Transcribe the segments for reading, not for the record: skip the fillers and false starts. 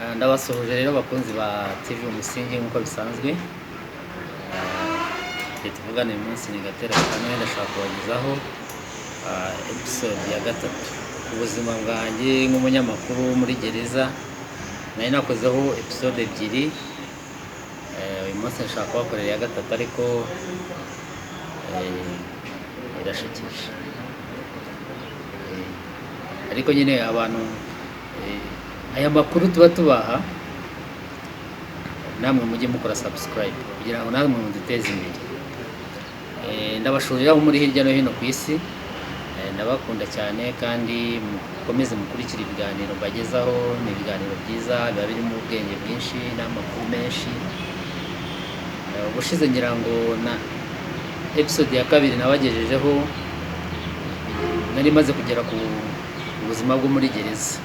Ndabasuhuje rero bakunzi ba TV Umusingi nk'uko bisanzwe. Tuvugana uyu munsi ni Gatera Kane, ndashaka kubagezaho episode ya gatatu ku buzima bwanjye nk'umunyamakuru muri gereza. Nari nakozeho episode ebyiri, uyu munsi ndashaka kubakorera iya gatatu ariko irashekeje. Ariko nyine abantu aya makuru tuba tubaha namwe mujye mukora subscribe kugira ngo namwe muduteze imbere. Ndabashurira muri hirya no hino ku isi, ndabakunda cyane kandi mukomeze mukurikira ibiganiro bagezaho. Ni ibiganiro byiza biba birimo ubwenge bwinshi n'amakuru menshi. Ubushize ngira ngo na episode ya kabiri nabagejejeho nari maze kugera ku buzima bwo muri gereza,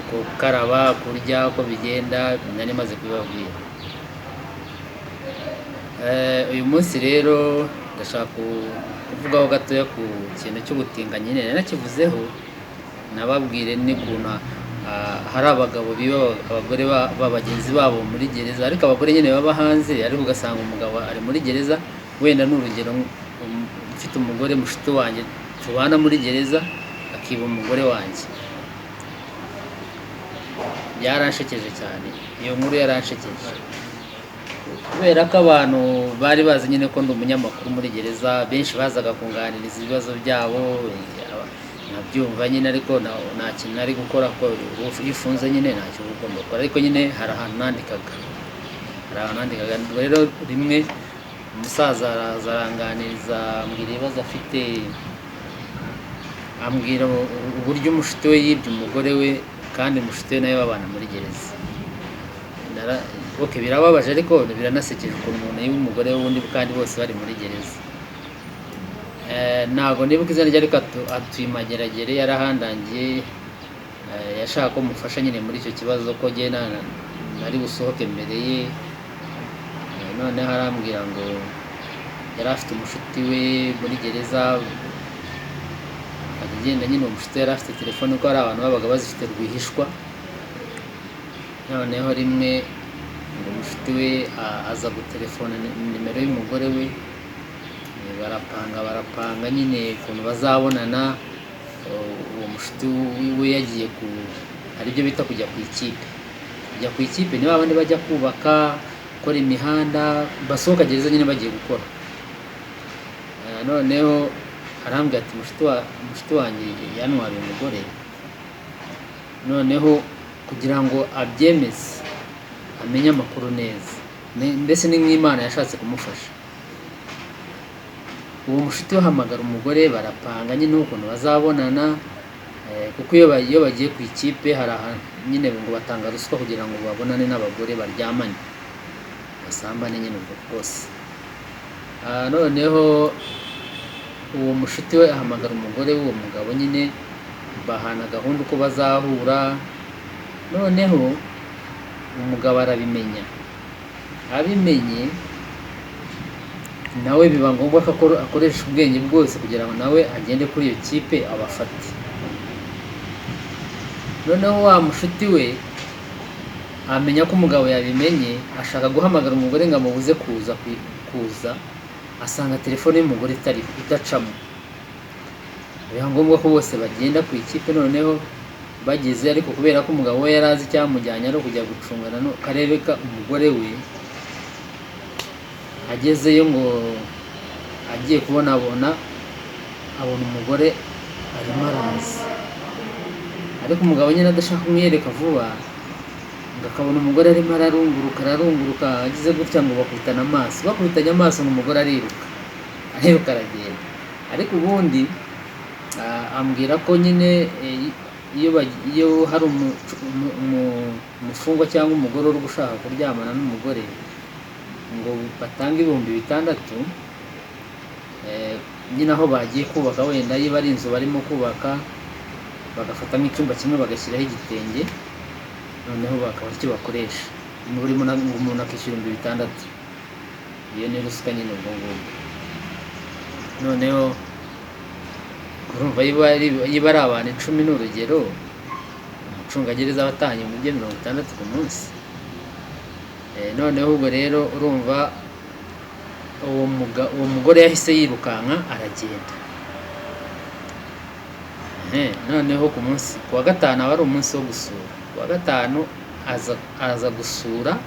gukaraba, kurya, uko bigenda nari maze kubibabwira. Uyu munsi rero ndashaka kuvugaho gatoya ku kintu cy'ubutinganyi. Nari nakivuzeho nababwire n'ukuntu hari abagabo biba abagore bagenzi babo muri gereza, ariko abagore nyine baba hanze, ariko ugasanga umugabo ari muri gereza. Wenda n'urugero, mfite umugore mushiti wanjye tubana muri gereza akiba umugore wanjye. Byaranshekeje cyane, iyo nkuru yaranshekeje kubera ko abantu bari bazi nyine ko ndi umunyamakuru muri gereza. Benshi bazaga kunganiriza ibibazo byabo, nabyumva nyine, ariko nta kintu nari gukora ko iyo ufunze nyine ntacyo uba ugomba gukora. Ariko nyine hari ahantu nandikaga, rero rimwe umusaza araza aranganiriza, ambwira ibibazo afite, ambwira uburyo umushiti we yibye umugore we kandi umushiti we nawe babana muri gereza. Birababaje ariko biranasekeje ukuntu umuntu yiba umugore w'undi kandi bose bari muri gereza. Ntabwo nibuka izina rye ariko atuye Mageragere, yarahandangiye, yashaka ko mufasha nyine muri icyo kibazo ko njye nari busohoke mbere ye. Noneho arambwira ngo yari afite umushuti we muri gereza, agenda nyine uwo mushuti yari afite telefone, ko hari abantu babaga bazifite rwihishwa. Noneho rimwe ngo umushuti we aza gutelefona nimero y'umugore we, barapanga nyine ukuntu bazabonana. Uwo mushuti we yagiye hari ibyo bita kujya ku ikipe. Niba abandi bajya kubaka, gukora imihanda, basohoka gereza nyine bagiye gukora. Noneho arambwira ati mushiti wanjye yantwariye umugore. Noneho kugira ngo abyemeze, amenye amakuru neza, mbese ni nk'Imana yashatse kumufasha. Uwo mushiti we ahamagara umugore, barapanga nyine ukuntu bazabonana, kuko iyo bagiye ku ikipe hari ahantu nyine ngo batanga ruswa kugira ngo babonane n'abagore baryamane, basambane nyine ubwo bwose. Noneho uwo mushiti we ahamagara umugore w'uwo mugabo, nyine bahana gahunda uko bazahura. Noneho umugabo abimenye nawe biba ngombwa ko akoresha ubwenge bwose kugira ngo nawe agende kuri iyo kipe abafate. Noneho wa mushuti we amenya ko umugabo yabimenye, ashaka guhamagara umugore ngo amubuze kuza, asanga telefone y'umugore idacamo. Biba ngombwa ko bose bagenda ku ikipe. Noneho bageze, ariko kubera ko umugabo we yari azi icyamujyanye ari kujya gucungana karebe ka umugore we, agezeyo ngo agiye abona umugore arimo araza, ariko umugabo nyine adashaka kumwereka vuba, ngo akabona umugore arimo ararunguruka, agize gutya ngo bakubitanye amaso, umugore ariruka aragenda. Ariko ubundi ambwira ko nyine iyo hari umufungwa cyangwa umugore uri gushaka kuryamana n'umugore, ngo batanga 6,000, nyine aho bagiye kubaka, wenda iyo ari inzu barimo kubaka, bagafatamo icyumba kimwe bagashyiraho igitenge, noneho bakaba icyo bakoresha. Umuntu akishyura 6,000. Iyo ni ruswa nyine ubwo ngubwo. Noneho urumva iyo ari abantu 10 n'urugero, umucungagereza watahanye umubye 60 ku munsi. Noneho ubwo rero urumva uwo mugore yahise yirukanka aragenda. Noneho ku munsi kuwa gatanu aba ari umunsi wo gusura. Kuwa gatanu aza gusura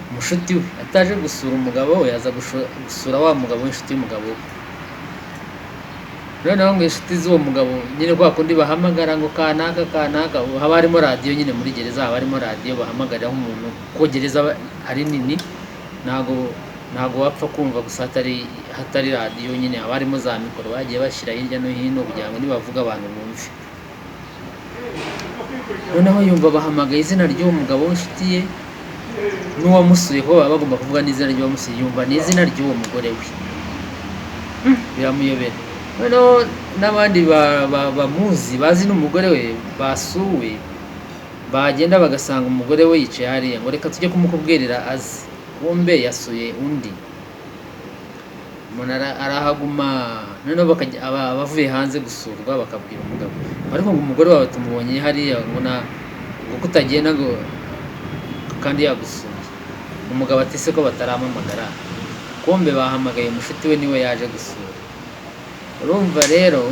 umushuti we, ataje gusura umugabo we, aza gusura wa mugabo w'inshuti y'umugabo we. Noneho ngo inshuti z'uwo mugabo nyine kwa kundi bahamagara ngo kanaka, haba harimo radiyo nyine muri gereza, haba harimo radiyo bahamagariraho umuntu, kuko gereza ari nini, ntabwo wapfa kumva gusa hatari radiyo nyine, haba harimo za mikoro bagiye bashyira hirya no hino kugira ngo nibavuga abantu bumve. Noneho yumva bahamagaye izina ry'uwo mugabo w'inshuti ye n'uwamusuye, ko baba bagomba kuvuga n'izina ry'uwamusuye, yumva n'izina ry'uwo mugore we, biramuyobera. Noneho n'abandi bamuzi bazi n'umugore we basuwe, bagenda bagasanga umugore we yicaye hariya, ngo reka tujye kumukubwirira azi, kumbe yasuye undi. Umuntu arahaguma. Noneho abavuye hanze gusurwa bakabwira umugabo, ariko ngo umugore wawe tumubonye hariya, ngo kutagenda ngo kandi yagusuye. Umugabo ati se ko bataramamagara, kumbe bahamagaye umushuti we niwe yaje gusura. Urumva rero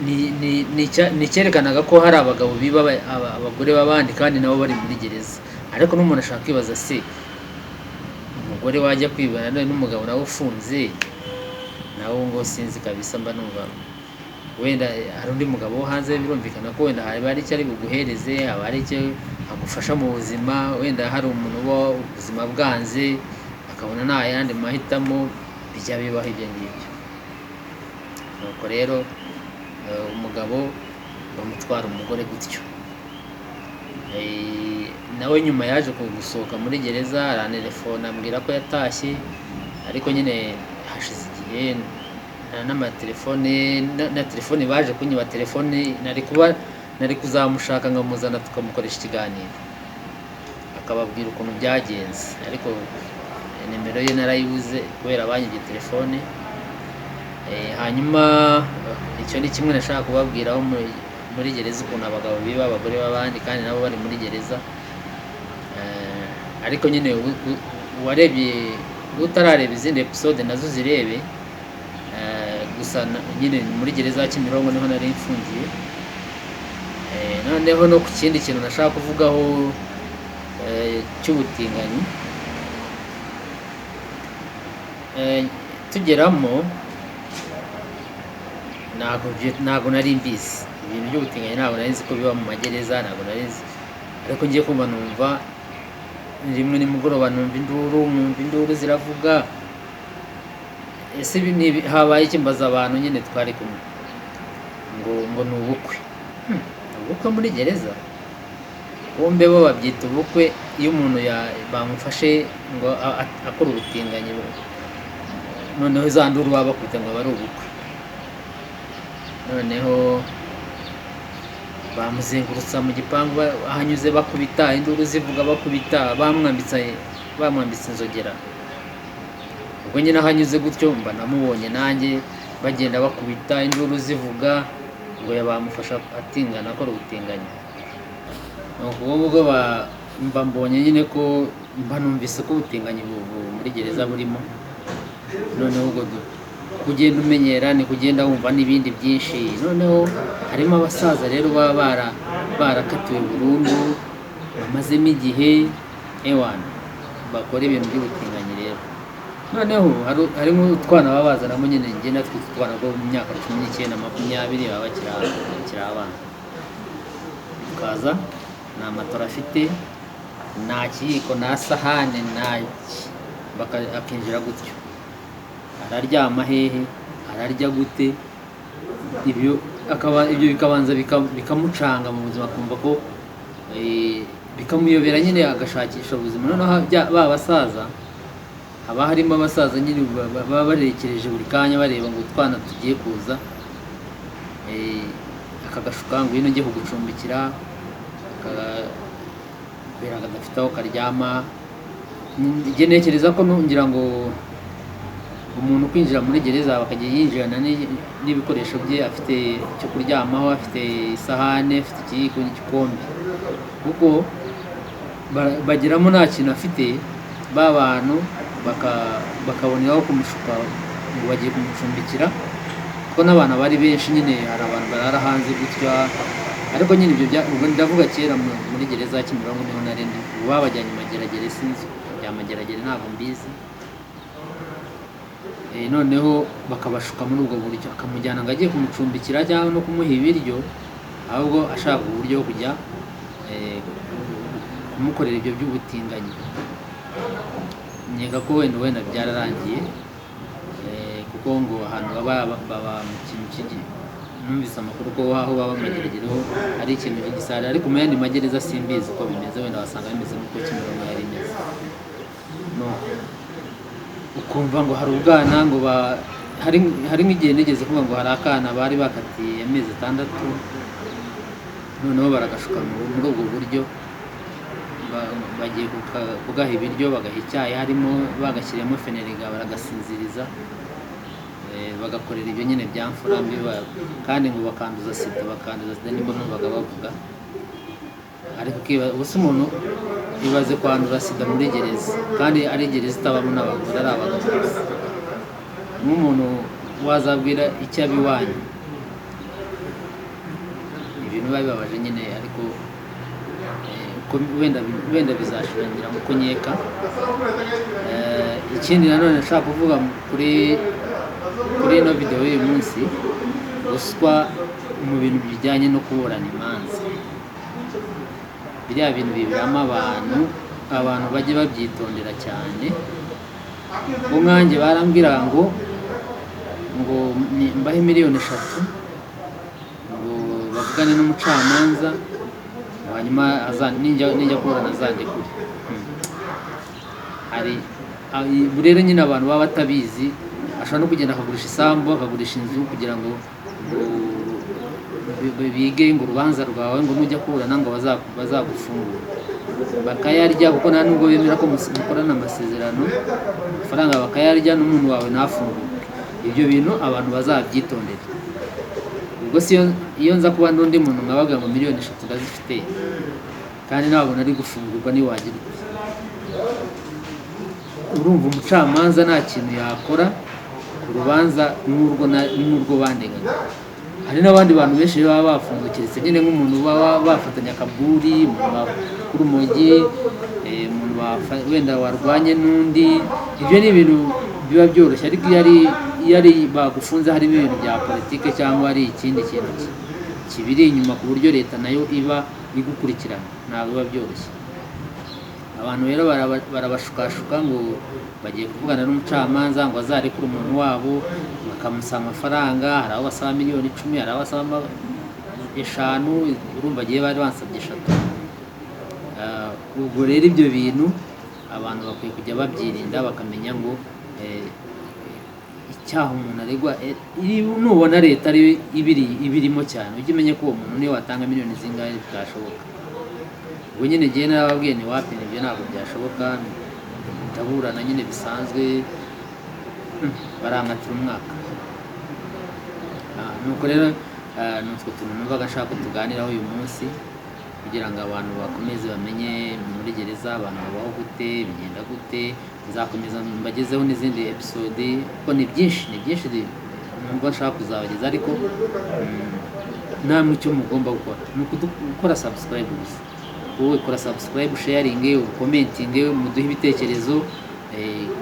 ni cyerekanaga ko hari abagabo biba abagore b'abandi kandi nabo bari muri gereza. Ariko n'umuntu ashaka kwibaza, se umugore wajya kwibana n'umugabo nawe ufunze, nawe ngo sinzi kabisa, mba numva wenda hari undi mugabo wo hanze, birumvikana ko wenda hari icyo ari buguhereze, haba hari icyo agufasha mu buzima, wenda hari umuntu uba ubuzima bwanze akabona nta yandi mahitamo, bijya bibaho ibyo ngibyo. Nuko rero umugabo bamutwara umugore gutyo. Nawe nyuma yaje gusohoka muri gereza, arantelefona ambwira ko yatashye, ariko nyine hashize igihe na telefone baje kunyiba telefone, nari kuzamushaka nkamuzana tukamukoresha ikiganiro akababwira ukuntu byagenze, ariko nimero ye narayibuze kubera banyibye telefone. Hanyuma icyo ni kimwe nashaka kubabwiraho muri gereza, ukuntu abagabo biba abagore b'abandi kandi nabo bari muri gereza. Ariko nyine uwarebye, utarareba izindi episode nazo zirebe. Gusa nyine muri gereza ya Kimironko niho nari mfungiye. Noneho no ku kindi kintu nashaka kuvugaho cy'ubutinganyi, tugeramo ntabwo nari mbizi ibintu by'ubutinganyi, ntabwo nari nzi ko biba mu magereza, ntabwo nari nzi. Ariko ngiye kumva numva rimwe nimugoroba numva induru ziravuga. Ese habaye iki? Mbaza abantu nyine twari kumwe, ngo ni ubukwe. Ubukwe muri gereza? Bombe bo babyita ubukwe iyo umuntu bamufashe ngo akora ubutinganyi, noneho za nduru baba bakwita ngo ari ubukwe. Noneho bamuzengurutsa mu gipangu, ahanyuze bakubita, induru zivuga bakubita, bamwambitse inzogera. Ubwo nyine ahanyuze gutyo mba namubonye nanjye, bagenda bakubita, induru zivuga ngo bamufasha atingana akora ubutinganyi. Ubwo mba mbonye nyine ko mba numvise ko ubutinganyi muri gereza burimo. Noneho ubwo kugenda umenyera ni kugenda wumva n'ibindi byinshi. Noneho harimo abasaza rero baba barakatiwe burundu, bamazemo igihe bakora ibintu by'ubutinganyi rero. Noneho harimo utwana baba bazanamo nyine, njye natwe utwana two mu myaka 19 na 20 baba bakiri abana. Tukaza nta matora afite, nta kiyiko, nta sahane, akinjira gutyo. Araryama hehe, ararya gute, ibyo bikabanza bikamucanga mu buzima, akumva ko bikamuyobera nyine, agashakisha ubuzima. Noneho basaza, haba harimo abasaza nyine baba barekereje buri kanya bareba ngo utwana tugiye kuza, akagashuka ngo ino njye kugucumbikira, akabera kadafite aho karyama. Njye ntekereza ko ngira ngo umuntu kwinjira muri gereza bakajya yinjirana n'ibikoresho bye, afite icyo kuryamaho, afite isahane, afite ikiyiko n'igikombe, kuko bagiramo nta kintu afite, ba bantu bakaboneraho kumushuka ngo bagiye kumucumbikira, kuko n'abantu bari benshi nyine, hari abantu barara hanze gutya. Ariko nyine ibyo ubwo ndavuga kera muri gereza ya Kimironko niho nari ndi, ubu babajyanye Mageragere, sinzi bya Mageragere ntabwo mbizi. Noneho bakabashuka muri ubwo buryo, akamujyana ngo agiye kumucumbikira cyangwa no kumuha ibiryo, ahubwo ashaka uburyo bwo kujya kumukorera ibyo by'ubutinganyi. Nkeka ko wenda byararangiye, kuko ngo ahantu baba mu kintu cy'igihe, numvise amakuru ko aho baba Mageragere hari ikintu cy'igisare, ariko mu yandi magereza simbizi uko bimeze, wenda wasanga bimeze nk'uko Kimironko yari imeze. Ukumva ngo hari ubwana ngo hari nk'igihe nigeze kuvuga ngo hari akana bari bakatiye amezi 6, noneho baragashuka muri ubwo buryo, bagiye kugaha ibiryo, bagaha icyayi harimo, bagashyiramo feneriga, baragasinziriza, bagakorera ibyo nyine bya mfura mbi, kandi ngo bakanduza sida nibwo numvaga bavuga. Ariko ubusa umuntu ibaze kwandura sida muri gereza, kandi ari gereza itabamo n'abagore, ari abagabo gusa. Nk'umuntu wazabwira icyo abiwanyu, ibintu biba bibabaje nyine, ariko wenda bizashirangira nk'uko nkeka. Ikindi nanone nshaka kuvuga kuri ino video y'uyu munsi, ruswa mu bintu bijyanye no kuburana imanza. Biriya bintu biberamo abantu bajye babyitondera cyane. Umwanjye barambwira ngo mbahe miliyoni 3 ngo bavugane n'umucamanza, hanyuma ninjya kuburana azandekure. Rero nyine abantu baba batabizi, ashobora no kugenda akagurisha isambu, akagurisha inzu, kugira ngo bige ngo urubanza rwawe ngo nujya kuburana ngo bazagufungura, bakayarya, kuko nta nubwo bemera ko mukorana amasezerano, amafaranga bakayarya n'umuntu wawe ntafungurwe. Ibyo bintu abantu bazabyitondera. Ubwo si iyo nza kuba n'undi muntu nkabaga ngo miliyoni 3 ndazifite, kandi nabona ari gufungurwa niwagira ute? Urumva umucamanza nta kintu yakora ku rubanza n'urwo bandeganya. Hari n'abandi bantu benshi baba bafunzwe, keretse nyine nk'umuntu baba bafatanya akaburi, umuntu wakura urumogi, umuntu wenda warwanye n'undi. Ibyo ni ibintu biba byoroshye, ariko iyo ari bagufunze harimo ibintu bya politike cyangwa ari ikindi kintu kibiri inyuma, ku buryo leta nayo iba igukurikirana, ntabwo biba byoroshye. Abantu rero barabashukashuka ngo bagiye kuvugana n'umucamanza ngo azarekure umuntu wabo, bakamusaba amafaranga, hari aho basaba miliyoni 10, hari aho basaba 5, urumva agiye bari bansabye 3. Ubwo rero ibyo bintu abantu bakwiye kujya babyirinda, bakamenya ngo icyaha umuntu aregwa, nubona leta ari ibirimo cyane, ujye umenya ko uwo muntu niyo watanga miliyoni zingahe bitashoboka. Ubwo nyine gihe narababwiye ni wapi, ibyo ntabwo byashoboka, ndaburana nyine bisanzwe, barankatira umwaka. Nuko rero nutwo tuntu numvaga nshaka tuganiraho uyu munsi, kugira ngo abantu bakomeze bamenye muri gereza abantu babaho gute, bigenda gute. Nzakomeza mbagezeho n'izindi episode, kuko ni byinshi numva nshaka kuzabageza, ariko namwe icyo mugomba gukora ni gukora subscribe gusa. Wowe kora subscribe, sharing, commenting, muduhe ibitekerezo.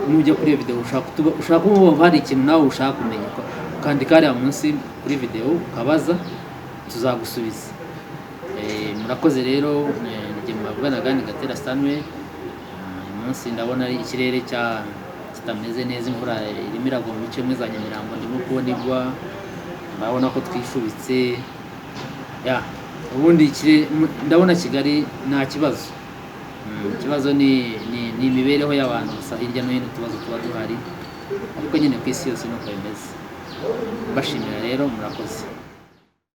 Nujya kuri iyo video ushaka kumva hari ikintu nawe ushaka kumenya, ukandika hariya munsi kuri video ukabaza, tuzagusubiza. Murakoze rero, njye mwavuganaga ni Gatera Stanley. Umunsi ndabona ari ikirere kitameze neza, imvura irimo iragwa mu bice bimwe za Nyamirambo, ndimo kubona igwa, ndabona ko twifubitse. Ubundi ndabona Kigali nta kibazo. Ikibazo ni imibereho y'abantu gusa, hirya no hino utubazo tuba duhari, ariko nyine ku isi yose nuko bimeze. Mbashimira rero, murakoze.